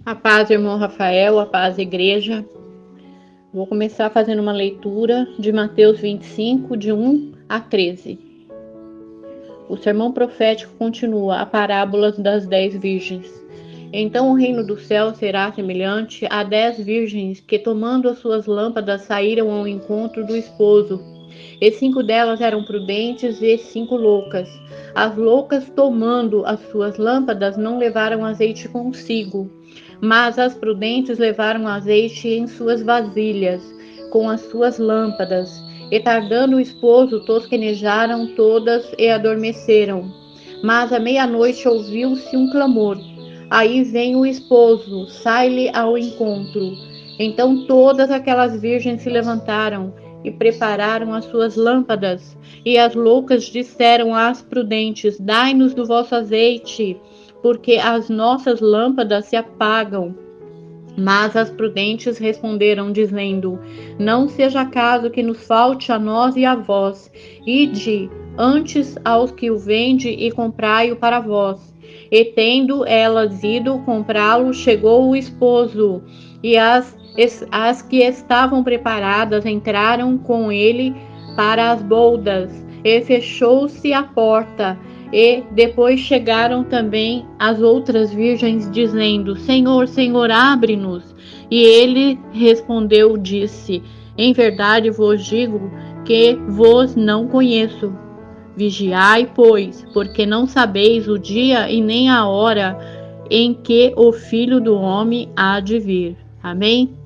A paz, irmão Rafael, a paz, igreja. Vou começar fazendo uma leitura de Mateus 25, de 1 a 13. O sermão profético continua a parábola das 10 virgens. Então o reino do céu será semelhante a 10 virgens que, tomando as suas lâmpadas, saíram ao encontro do esposo. E 5 delas eram prudentes e 5 loucas. As loucas, tomando as suas lâmpadas, não levaram azeite consigo, mas as prudentes levaram azeite em suas vasilhas, com as suas lâmpadas. E tardando o esposo, tosquenejaram todas e adormeceram. Mas à meia-noite ouviu-se um clamor: aí vem o esposo, sai-lhe ao encontro. Então todas aquelas virgens se levantaram e prepararam as suas lâmpadas. E as loucas disseram às prudentes: dai-nos do vosso azeite, porque as nossas lâmpadas se apagam. Mas as prudentes responderam, dizendo: não seja caso que nos falte a nós e a vós. Ide antes aos que o vende e comprai-o para vós. E tendo elas ido comprá-lo, chegou o esposo, e as que estavam preparadas entraram com ele para as boldas, e fechou-se a porta. E depois chegaram também as outras virgens, dizendo: Senhor, Senhor, abre-nos. E ele respondeu, disse: em verdade vos digo que vos não conheço. Vigiai, pois, porque não sabeis o dia e nem a hora em que o Filho do Homem há de vir. Amém?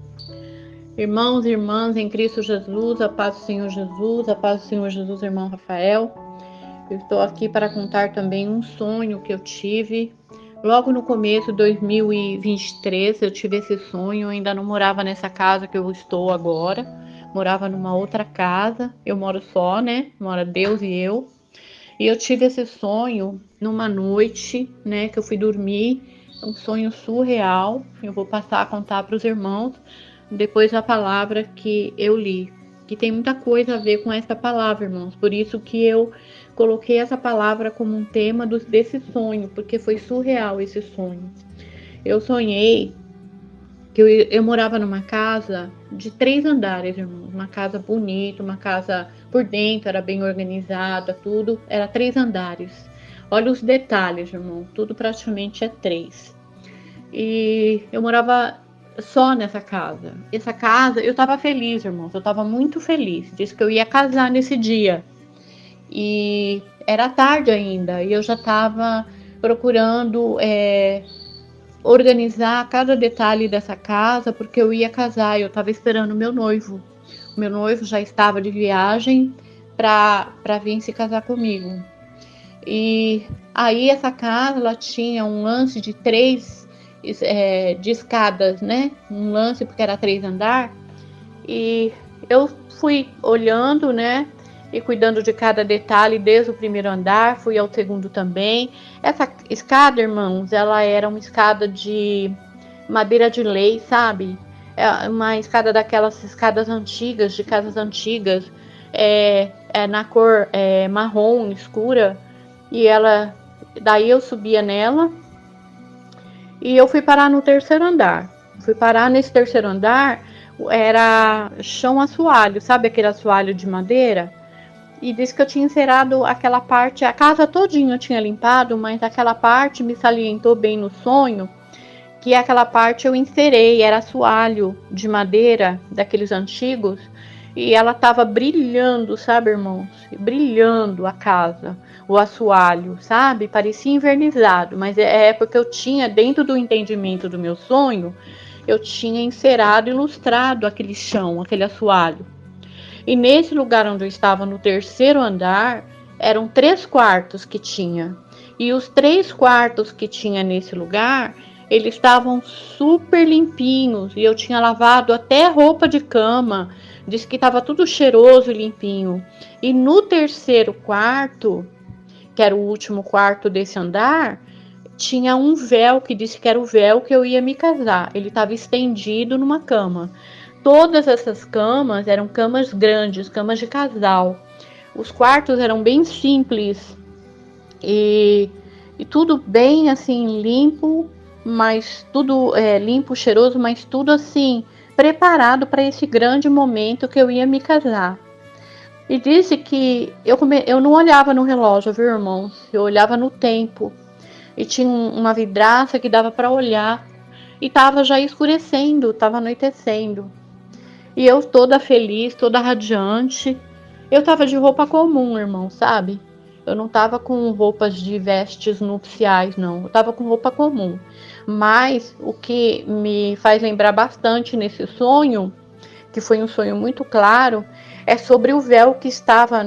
Irmãos e irmãs em Cristo Jesus, a paz do Senhor Jesus, a paz do Senhor Jesus, irmão Rafael. Eu estou aqui para contar também um sonho que eu tive. Logo no começo de 2023, eu tive esse sonho. Eu ainda não morava nessa casa que eu estou agora. Morava numa outra casa. Eu moro só, né? Mora Deus e eu. E eu tive esse sonho numa noite, né? Que eu fui dormir. Um sonho surreal. Eu vou passar a contar para os irmãos depois da palavra que eu li. Que tem muita coisa a ver com essa palavra, irmãos. Por isso que eu coloquei essa palavra como um tema desse sonho, porque foi surreal esse sonho. Eu sonhei que eu morava numa casa de 3 andares, irmãos. Uma casa bonita, uma casa por dentro, era bem organizada, tudo. Era 3 andares. Olha os detalhes, irmão. Tudo praticamente é 3. E eu morava só nessa casa. Essa casa, eu tava feliz, irmãos. Eu tava muito feliz. Disse que eu ia casar nesse dia. E era tarde ainda, e eu já estava procurando organizar cada detalhe dessa casa, porque eu ia casar, eu estava esperando o meu noivo. O meu noivo já estava de viagem para vir se casar comigo. E aí essa casa, ela tinha um lance de 3 de escadas, né? Um lance porque era 3 andares. E eu fui olhando, né? E cuidando de cada detalhe desde o primeiro andar, fui ao segundo também. Essa escada, irmãos, ela era uma escada de madeira de lei, sabe? É uma escada daquelas escadas antigas, de casas antigas, na cor marrom escura. E ela, daí eu subia nela e eu fui parar no terceiro andar. Fui parar nesse terceiro andar, era chão assoalho, sabe aquele assoalho de madeira? E disse que eu tinha encerado aquela parte, a casa todinha eu tinha limpado, mas aquela parte me salientou bem no sonho, que aquela parte eu encerei, era assoalho de madeira, daqueles antigos, e ela estava brilhando, sabe, irmãos? Brilhando a casa, o assoalho, sabe? Parecia envernizado, mas é porque eu tinha, dentro do entendimento do meu sonho, eu tinha encerado e ilustrado aquele chão, aquele assoalho. E nesse lugar onde eu estava, no terceiro andar, eram 3 quartos que tinha. E os 3 quartos que tinha nesse lugar, eles estavam super limpinhos. E eu tinha lavado até roupa de cama. Disse que estava tudo cheiroso e limpinho. E no terceiro quarto, que era o último quarto desse andar, tinha um véu que disse que era o véu que eu ia me casar. Ele estava estendido numa cama. Todas essas camas eram camas grandes, camas de casal. Os quartos eram bem simples e tudo bem assim limpo, mas tudo limpo, cheiroso, mas tudo assim, preparado para esse grande momento que eu ia me casar. E disse que eu não olhava no relógio, viu, irmãos? Eu olhava no tempo. E tinha uma vidraça que dava para olhar. E tava já escurecendo, tava anoitecendo. E eu toda feliz, toda radiante. Eu tava de roupa comum, irmão, sabe? Eu não tava com roupas de vestes nupciais, não. Eu tava com roupa comum. Mas o que me faz lembrar bastante nesse sonho, que foi um sonho muito claro, é sobre o véu que estava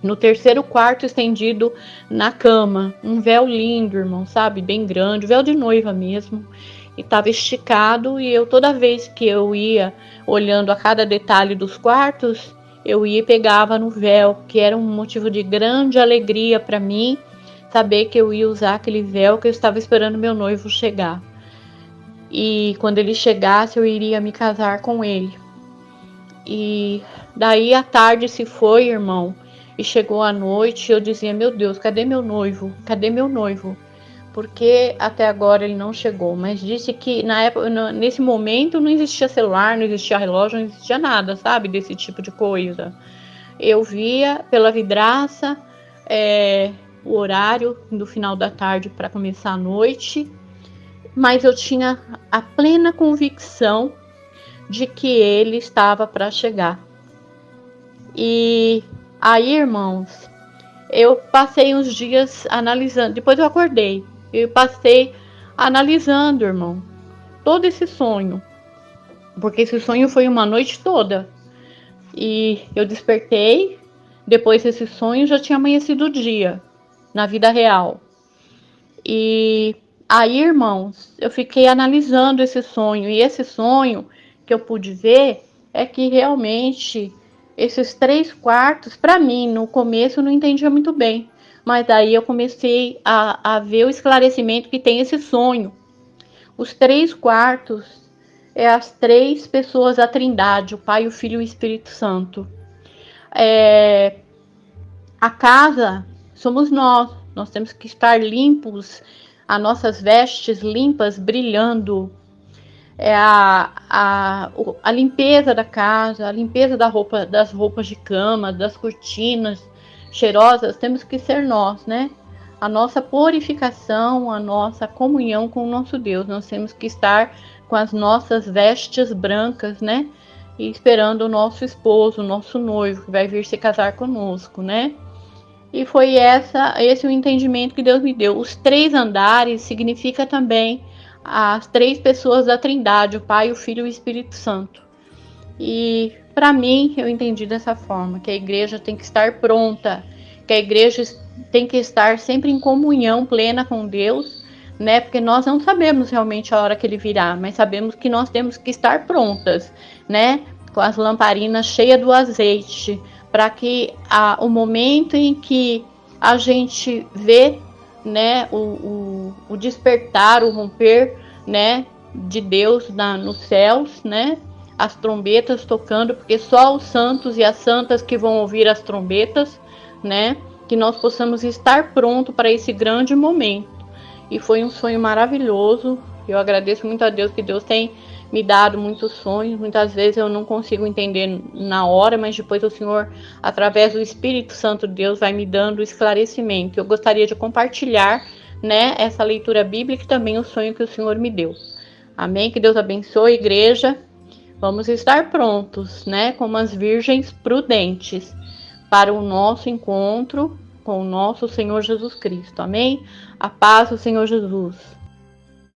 no terceiro quarto estendido na cama. Um véu lindo, irmão, sabe? Bem grande, véu de noiva mesmo. E estava esticado, e eu toda vez que eu ia olhando a cada detalhe dos quartos, eu ia e pegava no véu, que era um motivo de grande alegria para mim, saber que eu ia usar aquele véu, que eu estava esperando meu noivo chegar. E quando ele chegasse, eu iria me casar com ele. E daí a tarde se foi, irmão, e chegou a noite, e eu dizia: meu Deus, cadê meu noivo? Cadê meu noivo? Porque até agora ele não chegou. Mas disse que na época, nesse momento, não existia celular, não existia relógio, não existia nada, sabe, desse tipo de coisa. Eu via pela vidraça o horário do final da tarde para começar a noite, mas eu tinha a plena convicção de que ele estava para chegar. E aí, irmãos, eu passei uns dias analisando. Depois eu acordei, eu passei analisando, irmão, todo esse sonho, porque esse sonho foi uma noite toda. E eu despertei, depois desse sonho já tinha amanhecido o dia, na vida real. E aí, irmãos, eu fiquei analisando esse sonho, e esse sonho que eu pude ver é que realmente esses 3 quartos, para mim, no começo eu não entendia muito bem, mas daí eu comecei a ver o esclarecimento que tem esse sonho. Os 3 quartos é as 3 pessoas da Trindade, o Pai, o Filho e o Espírito Santo. A casa somos nós temos que estar limpos, as nossas vestes limpas, brilhando. A limpeza da casa, a limpeza das roupas de cama, das cortinas cheirosas, temos que ser nós, né? A nossa purificação, a nossa comunhão com o nosso Deus. Nós temos que estar com as nossas vestes brancas, né? E esperando o nosso esposo, o nosso noivo, que vai vir se casar conosco, né? E foi esse o entendimento que Deus me deu. Os 3 andares significa também as 3 pessoas da Trindade, o Pai, o Filho e o Espírito Santo. E para mim, eu entendi dessa forma, que a igreja tem que estar pronta, que a igreja tem que estar sempre em comunhão plena com Deus, né? Porque nós não sabemos realmente a hora que ele virá, mas sabemos que nós temos que estar prontas, né? Com as lamparinas cheias do azeite, para que o momento em que a gente vê, né, o despertar, o romper, né, de Deus nos céus, né, as trombetas tocando, porque só os santos e as santas que vão ouvir as trombetas, né, que nós possamos estar pronto para esse grande momento. E foi um sonho maravilhoso. Eu agradeço muito a Deus, que Deus tem me dado muitos sonhos. Muitas vezes eu não consigo entender na hora, mas depois o Senhor, através do Espírito Santo de Deus, vai me dando esclarecimento. Eu gostaria de compartilhar, né, essa leitura bíblica e também o sonho que o Senhor me deu. Amém? Que Deus abençoe a igreja. Vamos estar prontos, né, como as virgens prudentes, para o nosso encontro com o nosso Senhor Jesus Cristo. Amém? A paz do Senhor Jesus.